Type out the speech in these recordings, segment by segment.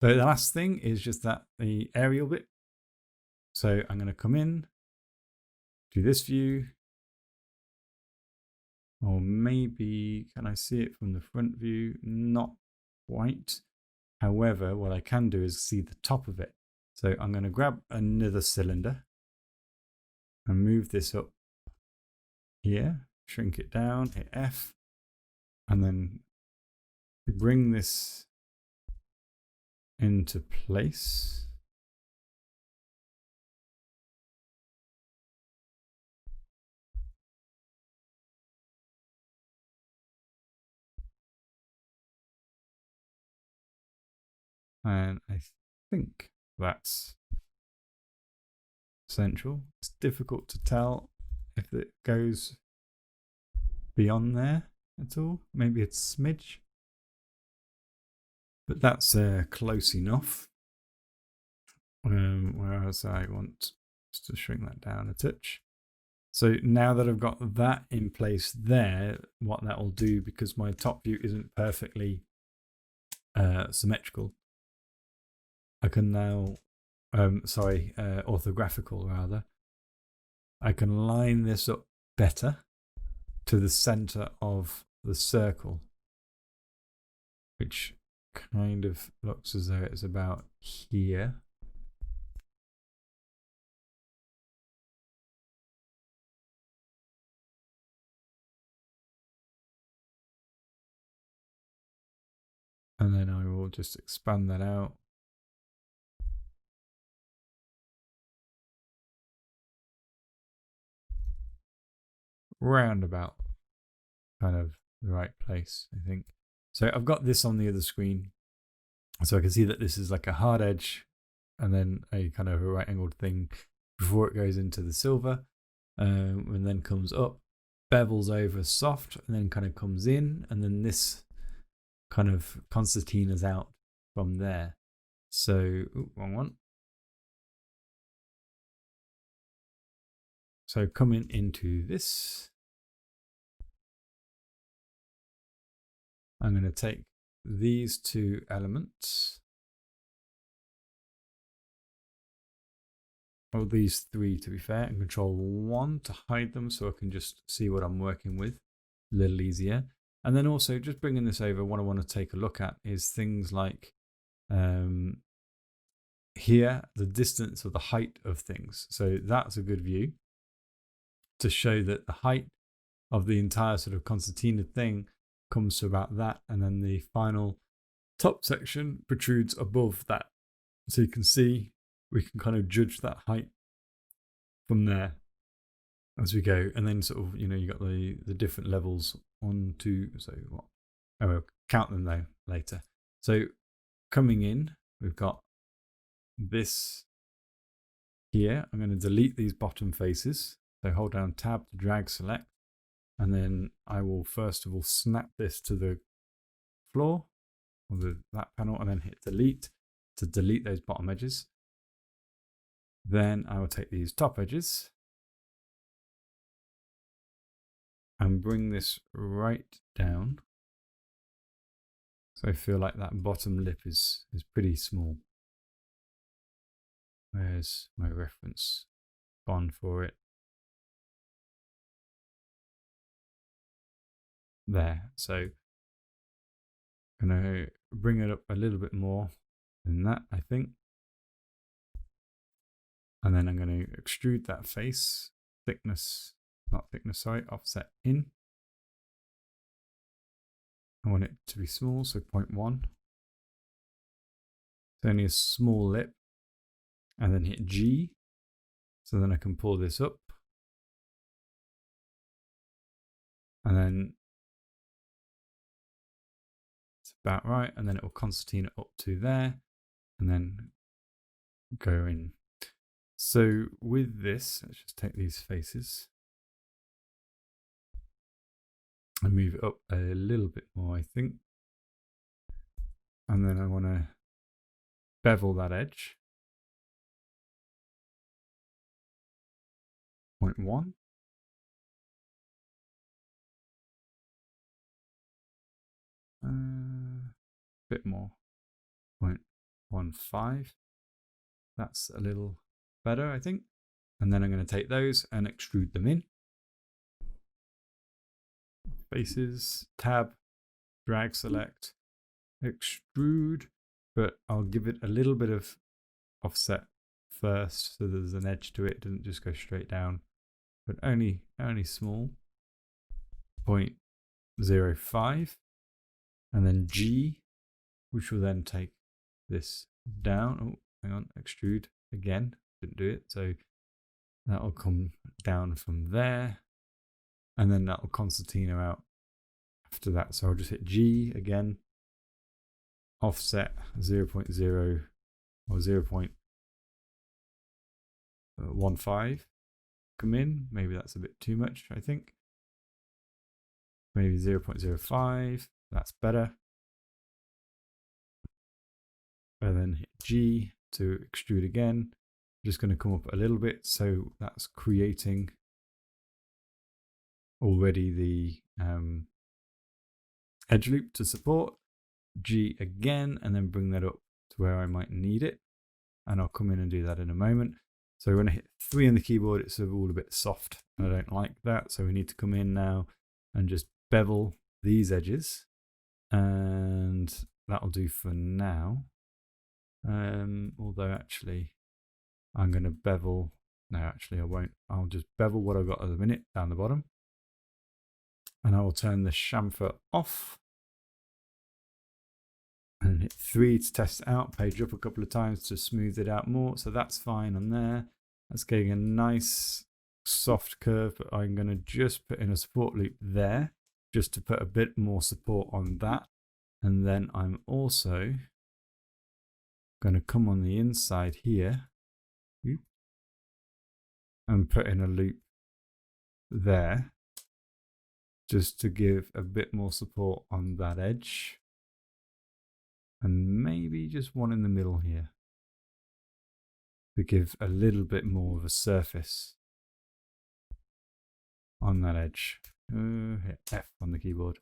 So the last thing is just the aerial bit. So I'm going to come in, do this view, or maybe can I see it from the front view? Not quite. However, what I can do is see the top of it. So I'm going to grab another cylinder and move this up here, shrink it down, hit F, and then bring this into place. And I think that's central. It's difficult to tell if it goes beyond there at all. Maybe it's smidge, but that's close enough. Whereas I want just to shrink that down a touch. So now that I've got that in place there, what that will do, because my top view isn't perfectly symmetrical, I can now, orthographical rather, I can line this up better to the center of the circle, which kind of looks as though it's about here. And then I will just expand that out. Round about kind of the right place, I think. So I've got this on the other screen. So I can see that this is like a hard edge and then a kind of a right angled thing before it goes into the silver, and then comes up, bevels over soft, and then kind of comes in, and then this kind of concertinas out from there. So, wrong one. So coming into this, I'm going to take these two elements, or these three to be fair, and Control 1 to hide them so I can just see what I'm working with a little easier. And then also just bringing this over, what I want to take a look at is things like here, the distance or the height of things. So that's a good view to show that the height of the entire sort of concertina thing comes to about that, and then the final top section protrudes above that. So you can see, we can kind of judge that height from there as we go. And then sort of, you got the different levels, 1, 2, so what? Oh, we'll count them though later. So coming in, we've got this here. I'm going to delete these bottom faces. So hold down Tab to drag select. And then I will first of all snap this to the floor, or that panel, and then hit delete to delete those bottom edges. Then I will take these top edges and bring this right down. So I feel like that bottom lip is pretty small. Where's my reference gone for it? There. So I'm going to bring it up a little bit more than that, I think. And then I'm going to extrude that face, offset in. I want it to be small, so 0.1. It's only a small lip. And then hit G. So then I can pull this up. And then it's about right. And then it will concertina up to there. And then go in. So with this, let's just take these faces and move it up a little bit more, I think. And then I want to bevel that edge. 0.1. Bit more. 0.1. 0.15. That's a little better, I think. And then I'm going to take those and extrude them in. Faces, tab, drag select, extrude, but I'll give it a little bit of offset first so there's an edge to it. It doesn't just go straight down, but only small. 0.05, and then G, which will then take this down. Oh, hang on, extrude again, didn't do it. So that'll come down from there, and then that'll concertina out after that. So I'll just hit G again, offset 0.0 or 0.15, come in. Maybe that's a bit too much, I think. Maybe 0.05, that's better. And then hit G to extrude again. I'm just going to come up a little bit, so that's creating already the edge loop to support. G again, and then bring that up to where I might need it. And I'll come in and do that in a moment. So when I hit 3 on the keyboard, it's all a bit soft. I don't like that. So we need to come in now and just bevel these edges. And that'll do for now. Although actually, I'm going to bevel. No, actually, I won't. I'll just bevel what I've got at the minute down the bottom. And I will turn the chamfer off. And hit 3 to test it out, page up a couple of times to smooth it out more. So that's fine on there. That's getting a nice soft curve, but I'm going to just put in a support loop there, just to put a bit more support on that. And then I'm also going to come on the inside here and put in a loop there, just to give a bit more support on that edge. And maybe just one in the middle here to give a little bit more of a surface on that edge. Hit F on the keyboard.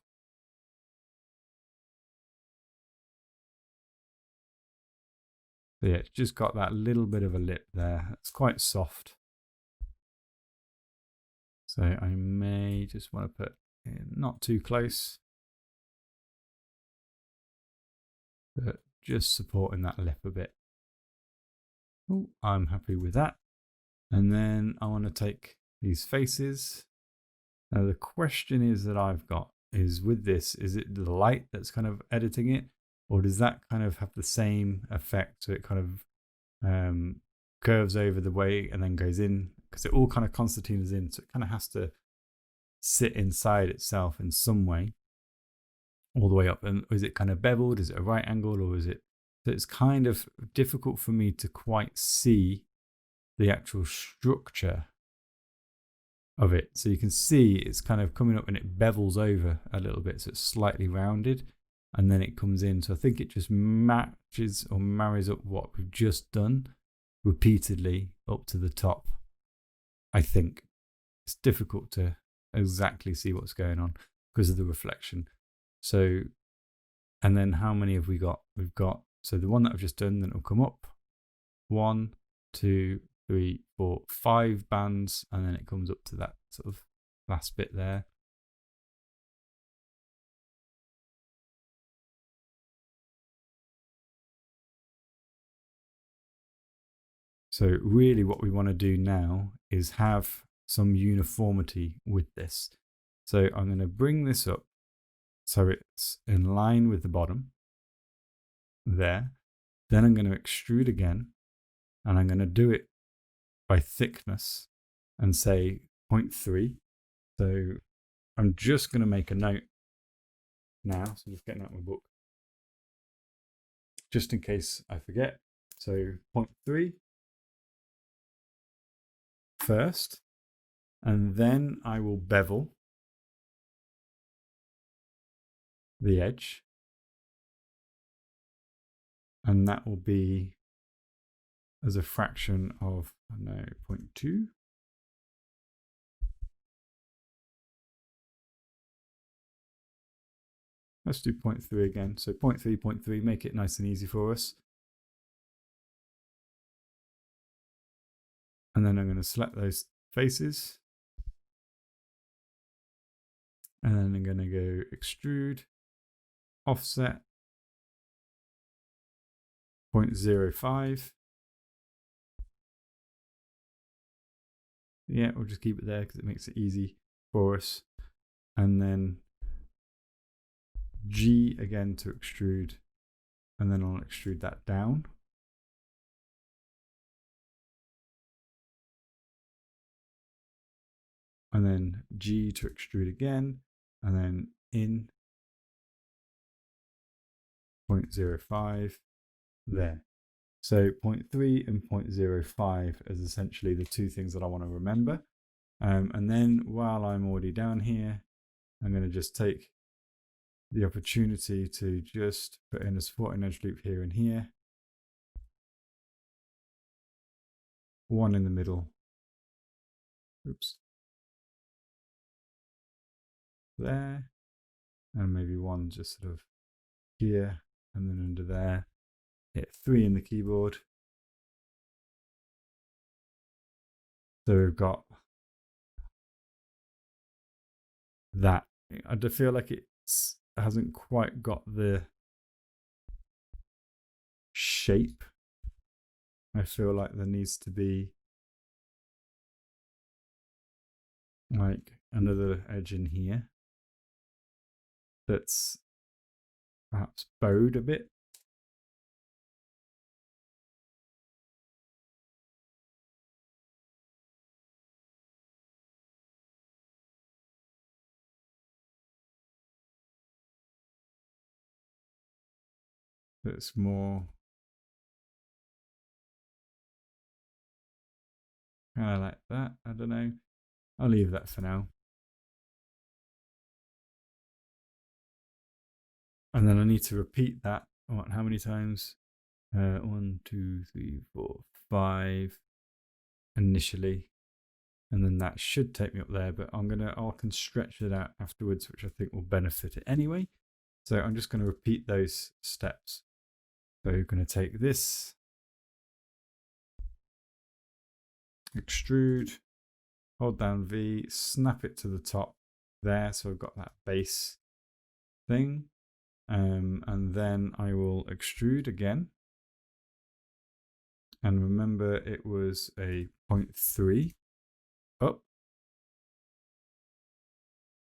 So yeah, it's just got that little bit of a lip there. It's quite soft. So I may just want to put in not too close, but just supporting that lip a bit. Oh, I'm happy with that. And then I want to take these faces. Now the question is that I've got is with this, is it the light that's kind of editing it? Or does that kind of have the same effect? So it kind of curves over the way and then goes in, because it all kind of concertinas in. So it kind of has to sit inside itself in some way all the way up. And is it kind of beveled? Is it a right angle, or is it? So it's kind of difficult for me to quite see the actual structure of it. So you can see it's kind of coming up and it bevels over a little bit. So it's slightly rounded and then it comes in. So I think it just matches or marries up what we've just done repeatedly up to the top. I think it's difficult to exactly see what's going on because of the reflection. So, and then how many have we got? We've got, so the one that I've just done, then it'll come up 1, 2, 3, 4, 5 bands, and then it comes up to that sort of last bit there. So really what we want to do now is have some uniformity with this. So I'm going to bring this up so it's in line with the bottom there. Then I'm going to extrude again, and I'm going to do it by thickness and say 0.3. So I'm just going to make a note now. So I'm just getting out my book just in case I forget. So 0.3 first, and then I will bevel the edge, and that will be as a fraction of, I don't know, 0.2. Let's do 0.3 again. So 0.3, 0.3, make it nice and easy for us. And then I'm going to select those faces. And then I'm going to go extrude, offset, 0.05. Yeah, we'll just keep it there because it makes it easy for us. And then G again to extrude, and then I'll extrude that down. And then G to extrude again, and then in 0.05 there. So 0.3 and 0.05 is essentially the two things that I want to remember. And then while I'm already down here, I'm going to just take the opportunity to just put in a supporting edge loop here and here. One in the middle. Oops. There. And maybe one just sort of here and then under there. Hit 3 in the keyboard. So we've got that. I do feel like it hasn't quite got the shape. I feel like there needs to be like another edge in here that's perhaps bowed a bit. That's more kind of like that. I don't know. I'll leave that for now. And then I need to repeat that. How many times? 1, 2, 3, 4, 5 initially. And then that should take me up there, but I can stretch it out afterwards, which I think will benefit it anyway. So I'm just going to repeat those steps. So you're going to take this, extrude, hold down V, snap it to the top there. So I've got that base thing. And then I will extrude again. And remember it was a 0.3 up.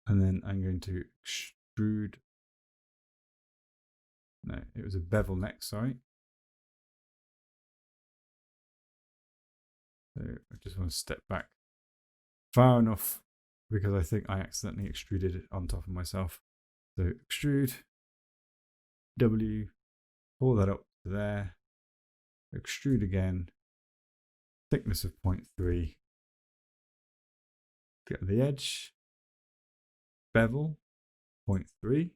And then I'm going to extrude. No, it was a bevel next, sorry. So I just want to step back far enough because I think I accidentally extruded it on top of myself. So extrude, W, pull that up to there, extrude again, thickness of 0.3, get the edge, bevel, 0.3.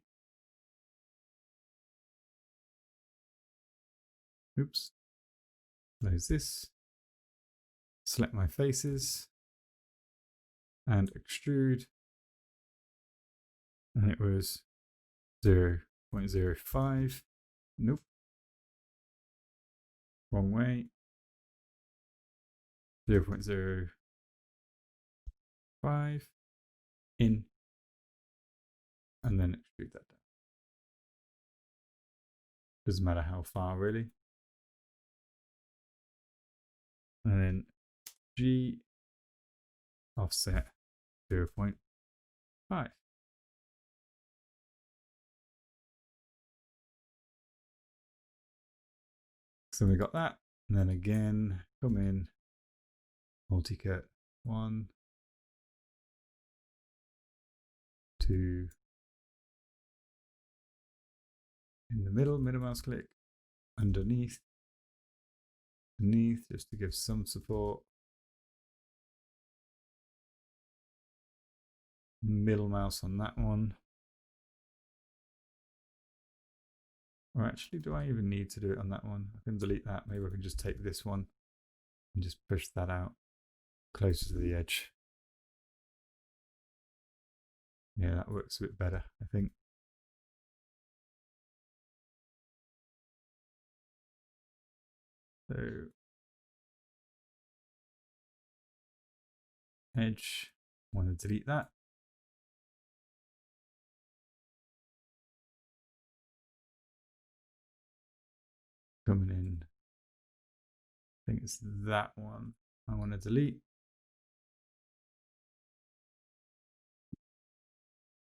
Oops, close this, select my faces, and extrude, and it was 0.05. Nope, wrong way. 0.05 in, and then extrude that down. Doesn't matter how far really. And then G offset 0.5. So we got that, and then again, come in, multi-cut, 1, 2, in the middle mouse click, underneath, just to give some support, middle mouse on that one. Or actually, do I even need to do it on that one? I can delete that. Maybe I can just take this one and just push that out closer to the edge. Yeah, that works a bit better, I think. So edge. Want to delete that. Coming in, I think it's that one I want to delete.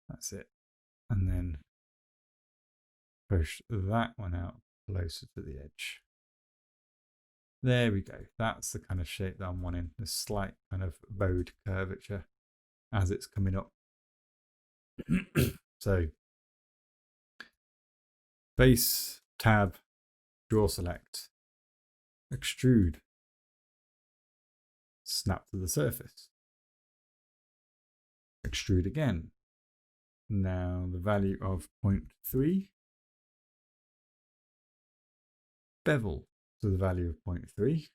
That's it. And then push that one out closer to the edge. There we go. That's the kind of shape that I'm wanting. A slight kind of bowed curvature as it's coming up. So base, tab, draw select, extrude, snap to the surface, extrude again. Now the value of 0.3, bevel to the value of 0.3,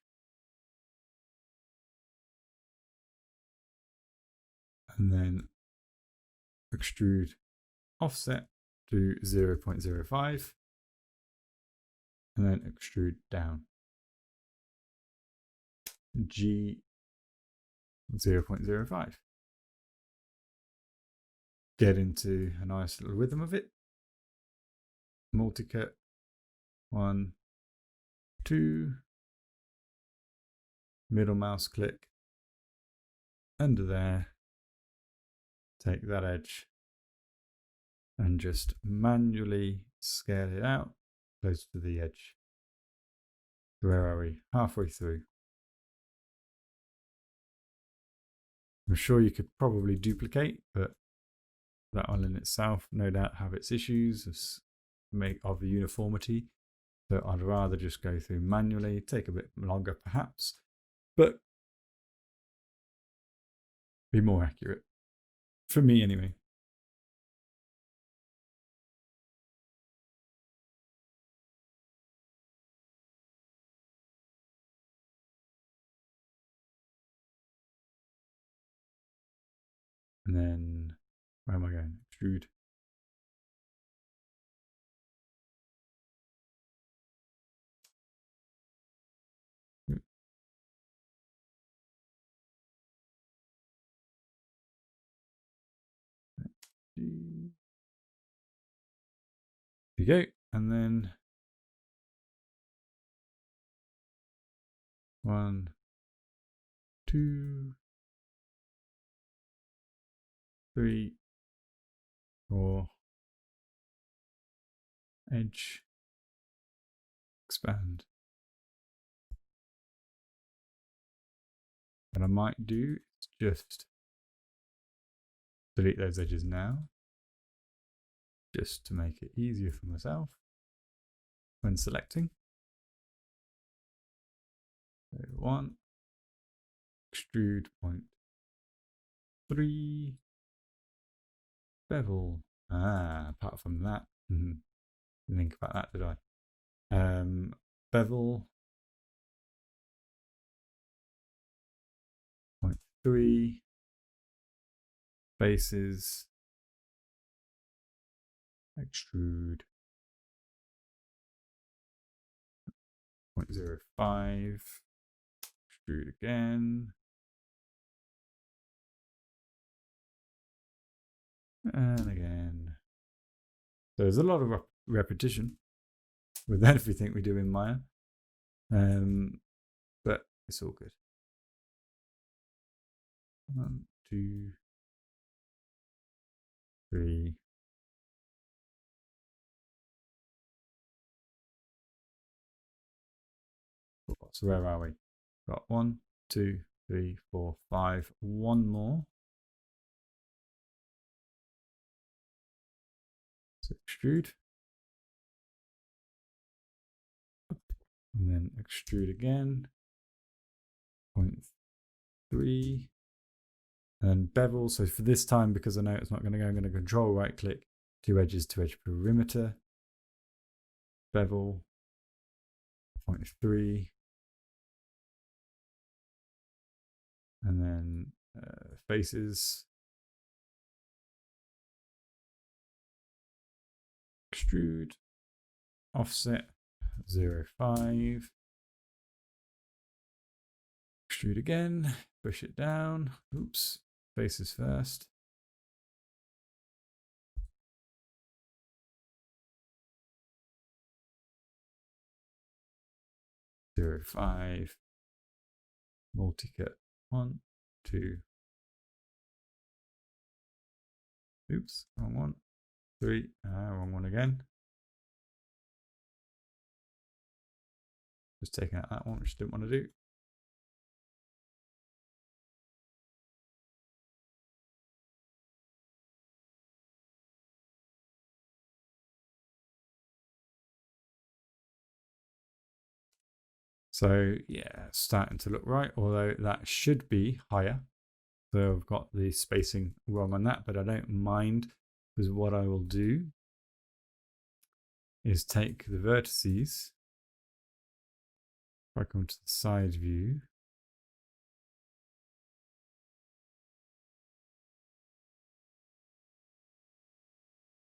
and then extrude offset to 0.05, and then extrude down. G 0.05. Get into a nice little rhythm of it. Multi-cut. 1, 2. Middle mouse click. Under there. Take that edge and just manually scale it out close to the edge. Where are we? Halfway through. I'm sure you could probably duplicate, but that one in itself no doubt have its issues of the uniformity. So I'd rather just go through manually, take a bit longer perhaps, but be more accurate. For me anyway. And then, where am I going? Extrude. There you go. And then 1, 2, 3, 4, edge, expand. What I might do is just delete those edges now, just to make it easier for myself when selecting. So 1, extrude 0.3, bevel. Apart from that, didn't think about that, did I? Bevel 0.3, bases, extrude 0.05, extrude again, and again. So there's a lot of repetition with everything we do in Maya, but it's all good. 1, 2, 3. So where are we? Got 1, 2, 3, 4, 5. One more. So extrude. And then extrude again. 0.3. And then bevel. So for this time, because I know it's not going to go, I'm going to control right click, 2 edges to edge perimeter. Bevel 0.3. And then faces. Extrude. Offset 0.5. Extrude again. push it down. Oops, faces first. Zero, 5, multi-cut, 1, 2. Oops, wrong one. 3, wrong one again. Just taking out that one, which I didn't want to do. So yeah, it's starting to look right, although that should be higher. So I've got the spacing wrong on that, but I don't mind, because what I will do is take the vertices. If I come to the side view,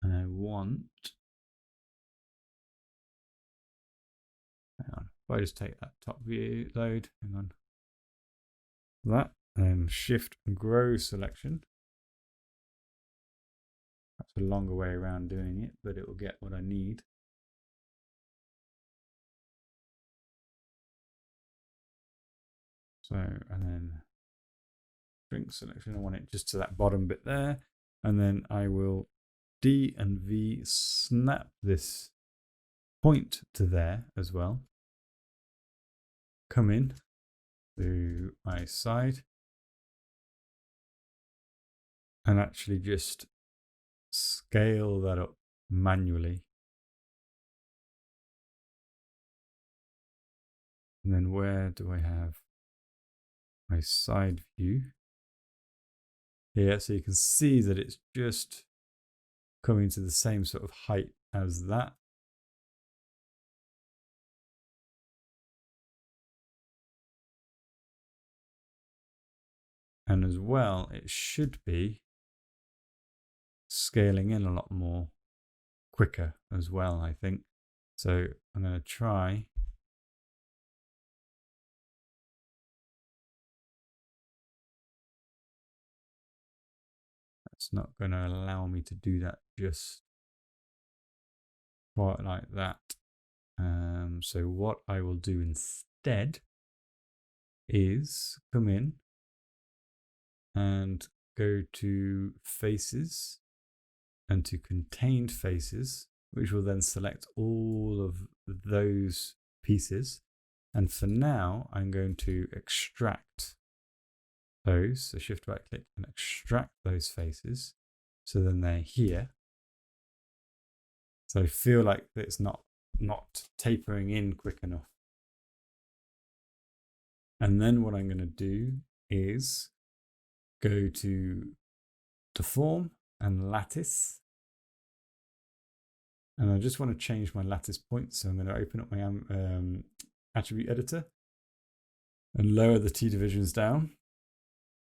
and I want, hang on, if I just take that top view load, hang on, that, and shift and grow selection. That's a longer way around doing it, but it will get what I need. So, and then shrink selection, I want it just to that bottom bit there. And then I will D and V snap this point to there as well. Come in to my side and actually just scale that up manually. And then where do I have my side view? Here, so you can see that it's just coming to the same sort of height as that. And as well, it should be scaling in a lot more quicker as well, I think. So I'm going to try. That's not going to allow me to do that just quite like that. So what I will do instead is come in and go to faces and to contained faces, which will then select all of those pieces. And for now, I'm going to extract those. So shift right click and extract those faces. So then they're here. So I feel like it's not tapering in quick enough. And then what I'm going to do is go to deform and lattice. And I just want to change my lattice point. So I'm going to open up my attribute editor and lower the T divisions down.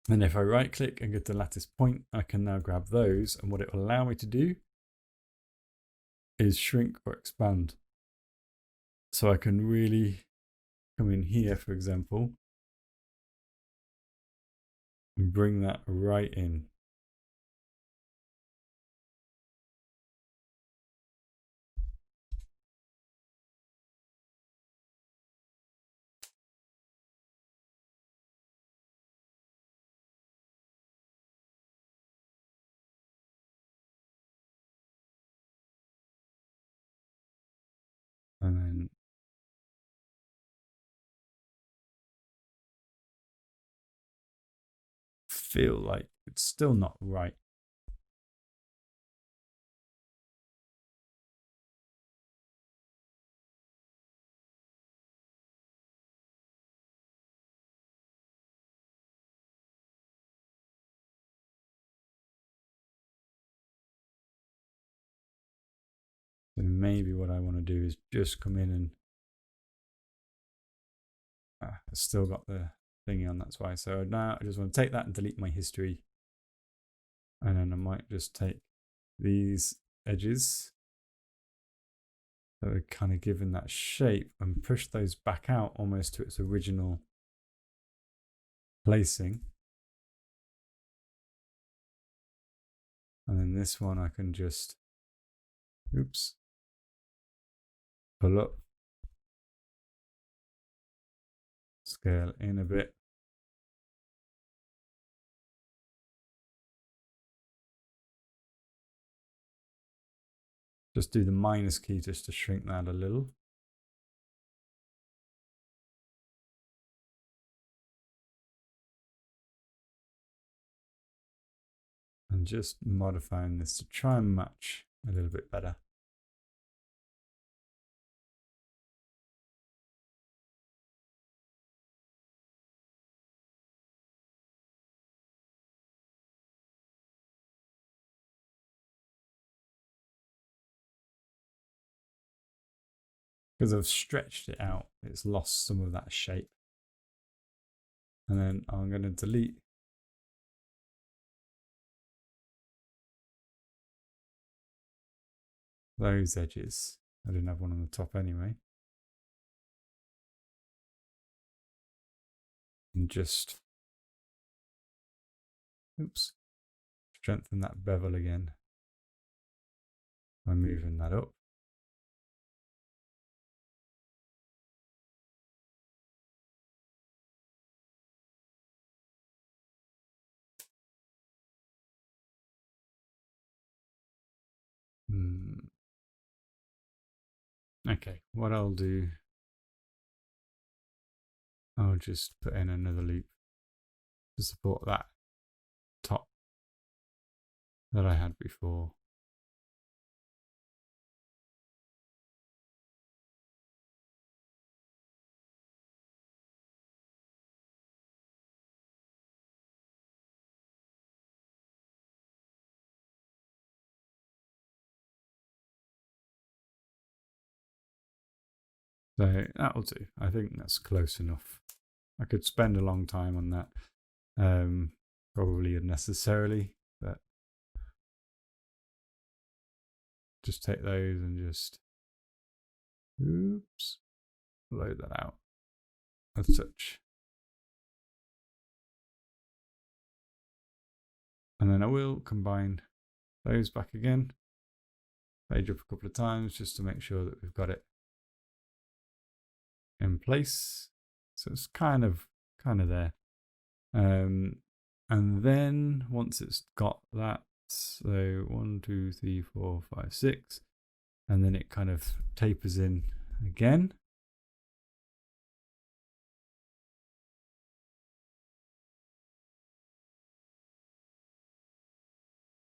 And if I right click and get the lattice point, I can now grab those. And what it will allow me to do is shrink or expand. So I can really come in here, for example, and bring that right in. And then feel like it's still not right. So maybe what I want to do is just come in and I've still got the thingy on, that's why. So now I just want to take that and delete my history. And then I might just take these edges that are kind of given that shape and push those back out almost to its original placing. And then this one I can just, oops, pull up, scale in a bit. Just do the minus key just to shrink that a little. And just modifying this to try and match a little bit better. Because I've stretched it out, it's lost some of that shape. And then I'm going to delete those edges. I didn't have one on the top anyway. And just, oops, strengthen that bevel again by moving that up. Okay, what I'll do, I'll just put in another loop to support that top that I had before. So that'll do. I think that's close enough. I could spend a long time on that, probably unnecessarily, but just take those and just, oops, load that out as such. And then I will combine those back again, page up a couple of times just to make sure that we've got it in place. So it's kind of there. And then once it's got that, so 1, 2, 3, 4, 5, 6, and then it kind of tapers in again.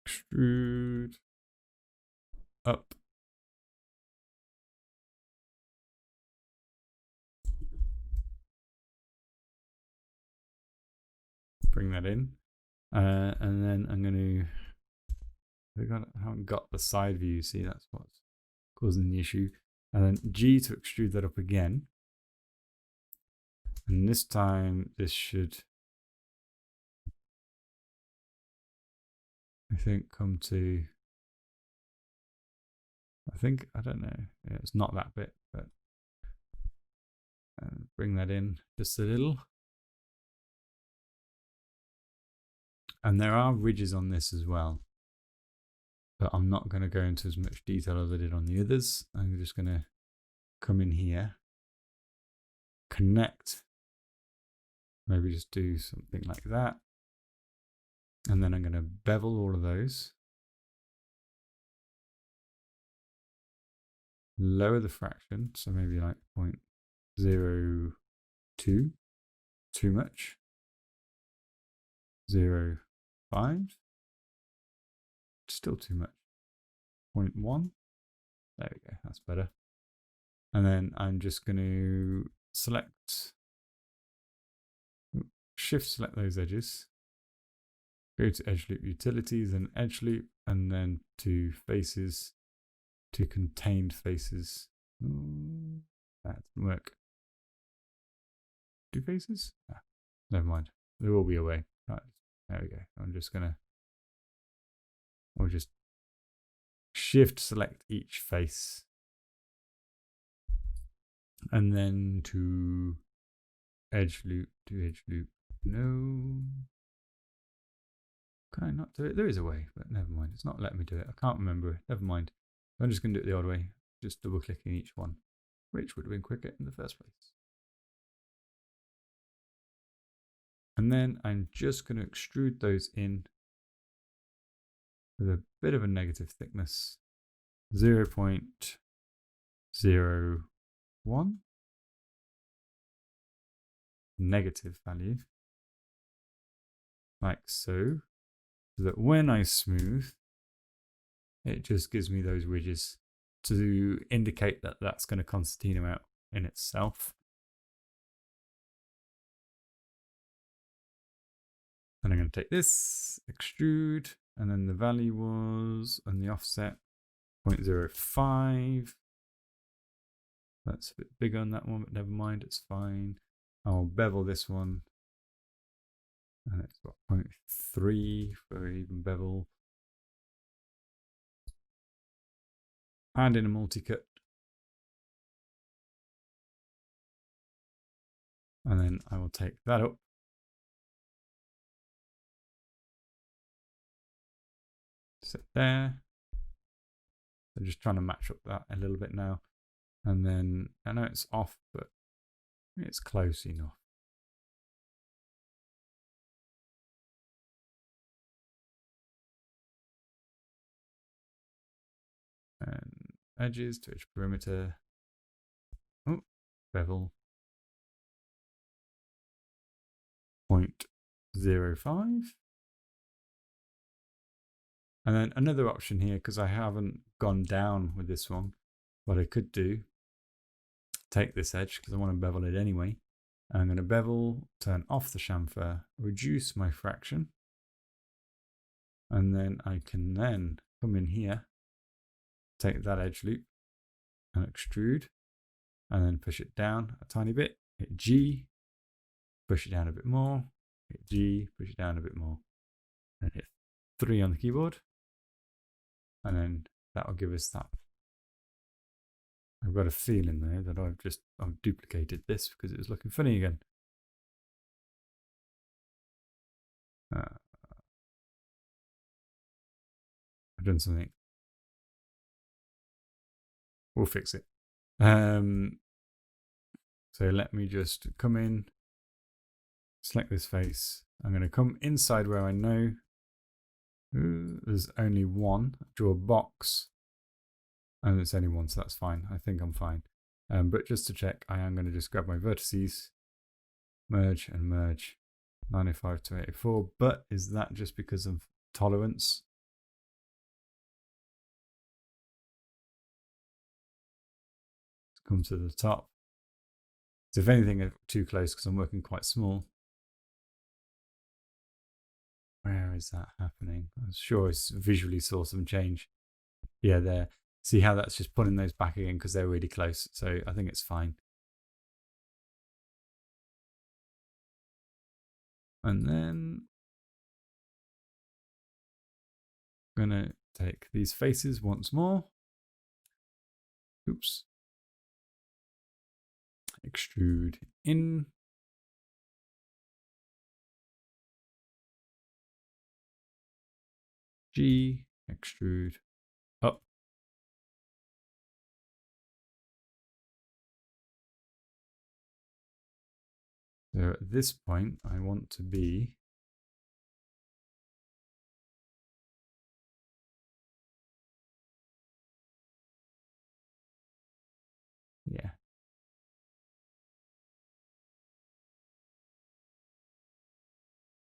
Extrude up. Bring that in. And then I'm going to, I haven't got the side view, see, that's what's causing the issue. And then G to extrude that up again. And this time this should, I think, come to, I don't know, yeah, it's not that bit, but bring that in just a little. And there are ridges on this as well, but I'm not going to go into as much detail as I did on the others. I'm just going to come in here, connect, maybe just do something like that. And then I'm going to bevel all of those. Lower the fraction, so maybe like 0.02, too much. 0.5, still too much. 0.1, there we go, that's better. And then I'm just going to select, shift select those edges, go to edge loop utilities and edge loop, and then to faces, to contained faces. That didn't work. Do faces? Ah, never mind. There will be a way. Right, there we go. I'm just gonna, we'll just shift select each face, and then to edge loop, to edge loop, No. Can I not do it? There is a way, but never mind. It's not letting me do it. I can't remember. Never mind. I'm just going to do it the odd way. Just double clicking each one, which would have been quicker in the first place. And then I'm just going to extrude those in with a bit of a negative thickness, 0.01 negative value, like so that when I smooth, it just gives me those ridges to indicate that that's going to concertina out in itself. And I'm going to take this, extrude, and then the value was, and the offset, 0.05. That's a bit bigger on that one, but never mind, it's fine. I'll bevel this one, and it's got 0.3 for even bevel. Add in a multi-cut. And then I will take that up. Sit there. So just trying to match up that a little bit now. And then I know it's off, but it's close enough. And edges to each perimeter. Oh, bevel. 0.05. And then another option here, because I haven't gone down with this one, what I could do, take this edge because I want to bevel it anyway. I'm going to bevel, turn off the chamfer, reduce my fraction, and then I can then come in here, take that edge loop and extrude, and then push it down a tiny bit, hit G, push it down a bit more, hit G, push it down a bit more, and hit 3 on the keyboard, and then that will give us that. I've got a feeling there that I've duplicated this because it was looking funny again. I've done something. We'll fix it. So let me just come in, select this face. I'm going to come inside where I know there's only one, draw a box, and it's only one, so that's fine. I think I'm fine. But just to check, I am going to just grab my vertices, merge and merge, 905 to 84. But is that just because of tolerance? Let's come to the top. So if anything, I'm too close because I'm working quite small. Where is that happening? I'm sure it's visually saw some change. Yeah, there. See how that's just pulling those back again because they're really close. So I think it's fine. And then I'm going to take these faces once more. Oops. Extrude in. G, extrude up. So at this point, I want to be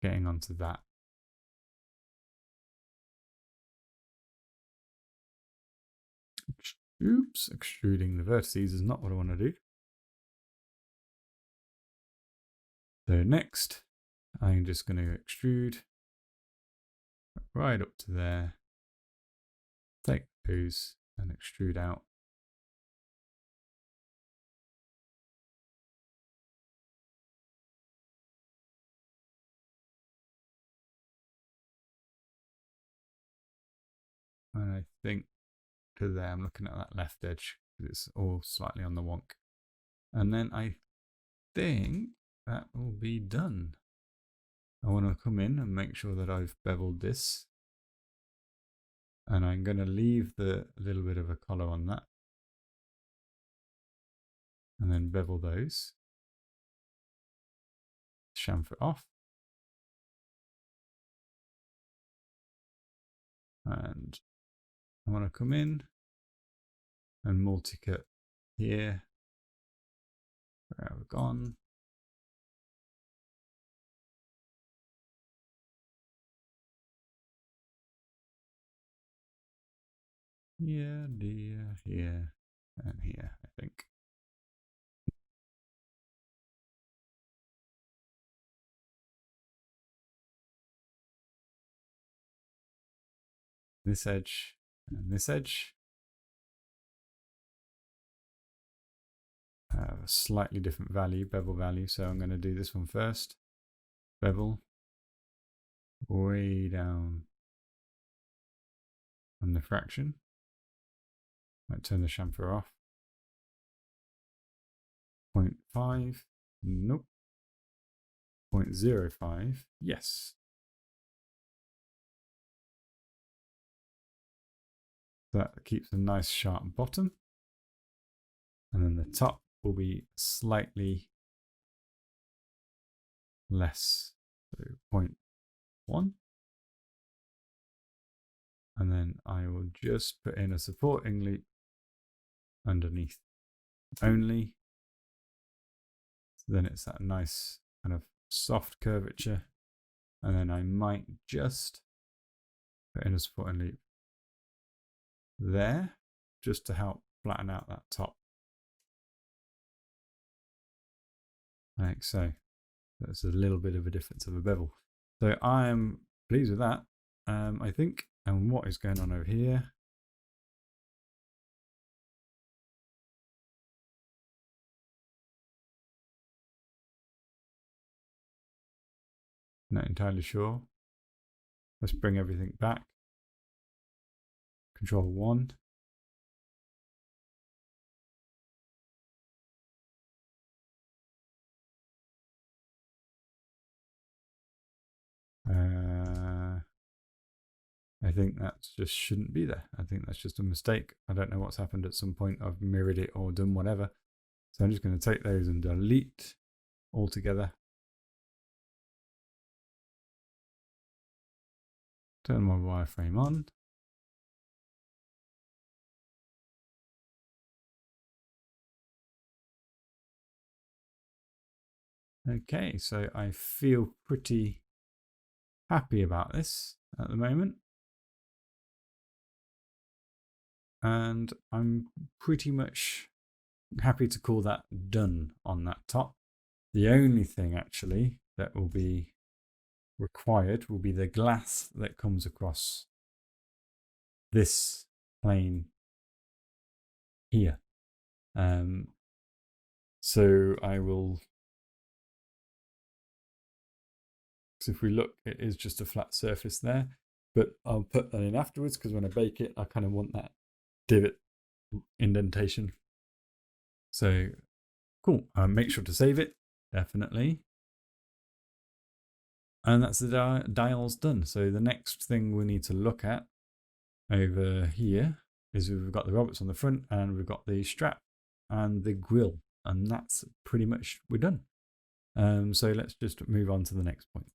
getting onto that. Oops, extruding the vertices is not what I want to do. So next, I'm just going to extrude right up to there, take those and extrude out. And I think to there, I'm looking at that left edge because it's all slightly on the wonk. And then I think that will be done. I want to come in and make sure that I've beveled this. And I'm going to leave the little bit of a collar on that. And then bevel those. Chamfer off. And I want to come in and multi-cut here. Where have we gone? Here, here, and here, I think. This edge and this edge have a slightly different value, bevel value, so I'm going to do this one first. Bevel way down on the fraction. Might turn the chamfer off. 0.5, nope. 0.05, yes. That keeps a nice sharp bottom. And then the top will be slightly less, so 0.1. And then I will just put in a supporting loop underneath only. So then it's that nice kind of soft curvature. And then I might just put in a supporting loop there, just to help flatten out that top. Like so. That's a little bit of a difference of a bevel. So I am pleased with that, I think. And what is going on over here? Not entirely sure. Let's bring everything back. Control 1. I think that just shouldn't be there. I think that's just a mistake. I don't know what's happened at some point. I've mirrored it or done whatever. So I'm just going to take those and delete altogether. Turn my wireframe on. Okay, so I feel pretty happy about this at the moment. And I'm pretty much happy to call that done on that top. The only thing actually that will be required will be the glass that comes across this plane here. So I will, so if we look, it is just a flat surface there, but I'll put that in afterwards because when I bake it, I kind of want that divot indentation. So cool. Make sure to save it, definitely. And that's the dials done. So the next thing we need to look at over here is we've got the robots on the front and we've got the strap and the grill, and that's pretty much we're done. So let's just move on to the next point.